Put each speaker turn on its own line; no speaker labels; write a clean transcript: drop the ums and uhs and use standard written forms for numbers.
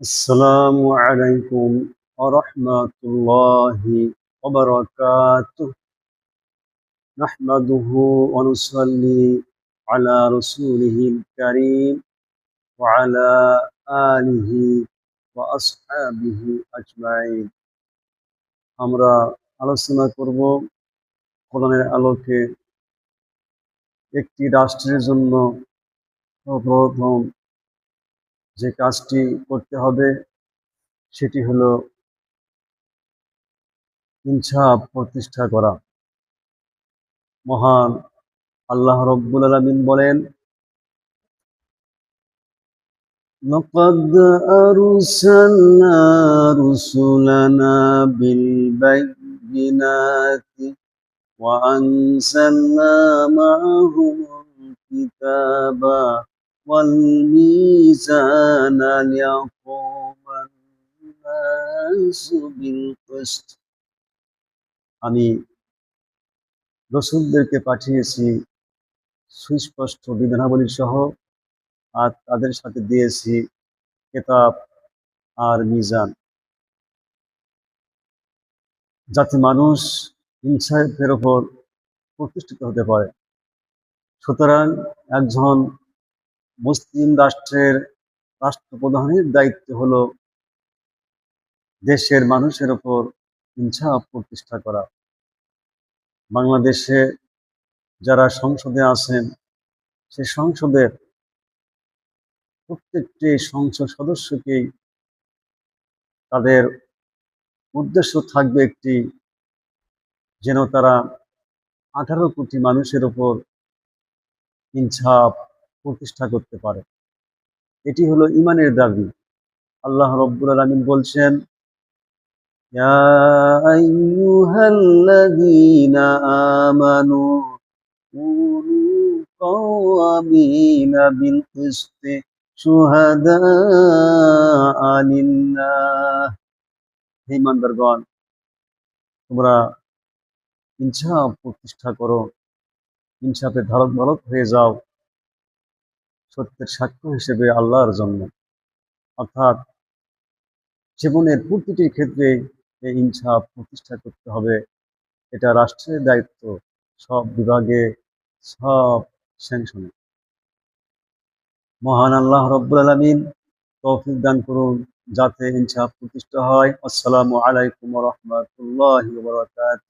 السلام عليكم ورحمة الله وبركاته. نحمده ونصلي على رسوله الكريم وعلى آله وأصحابه أجمعين. আমরা আলোচনা করব কোরআনের আলোকে একটি রাষ্ট্রের জন্য সর্বপ্রথম যে কাজটি করতে হবে সেটি হলো ইনসাফ প্রতিষ্ঠা করা। মহান আল্লাহ রব্বুল আলামিন বলেন, لقد أرسلنا رسلنا بالبينات وأنزلنا معهم الكتاب والميزان ليقوم الناس بالقسط। আমি রসূলদেরকে পাঠিয়েছি সুস্পষ্ট বিধানাবলী সহ, আর তাদের সাথে দিয়েছি কিতাব আর মিজান, যাতে মানুষ ইনসাফের উপর প্রতিষ্ঠিত হতে পারে। সুতরাং একজন মুসলিম রাষ্ট্রের রাষ্ট্রপ্রধানের দায়িত্ব হলো দেশের মানুষের উপর ইনসাফ প্রতিষ্ঠা করা। বাংলাদেশে যারা সংসদে আছেন, সে সংসদের প্রত্যেকটি সংসদ সদস্যকেই তাদের উদ্দেশ্য থাকবে একটি, যেন তারা 18 কোটি মানুষের উপর ইনসাফ প্রতিষ্ঠা করতে পারে। এটি হলো ঈমানের দাবি। আল্লাহ রাব্বুল আলামিন বলছেন, ইয়া আইয়ুহাল্লাযীনা আমানু কুনু কাওয়ামিনা বিল কিসতি শুহাদাআ লিল্লাহ। হে ঈমানদারগণ, তোমরা ইনসাফ প্রতিষ্ঠা করো, ইনসাফের ধারক বাহক হয়ে যাও, সত্যের সাক্ষ্য হিসেবে আল্লাহর জন্য। অর্থাৎ জীবনের প্রতিটি ক্ষেত্রে এই ইনসাফ প্রতিষ্ঠা করতে হবে। এটা রাষ্ট্রের দায়িত্ব, সব বিভাগে, সব সেকশনে। মহান আল্লাহ রব্বুল আলামিন তৌফিক দান করুন যাতে ইনসাফ প্রতিষ্ঠা হয়। আসসালামু আলাইকুম ওয়া রাহমাতুল্লাহি ওয়া বারাকাতুহু।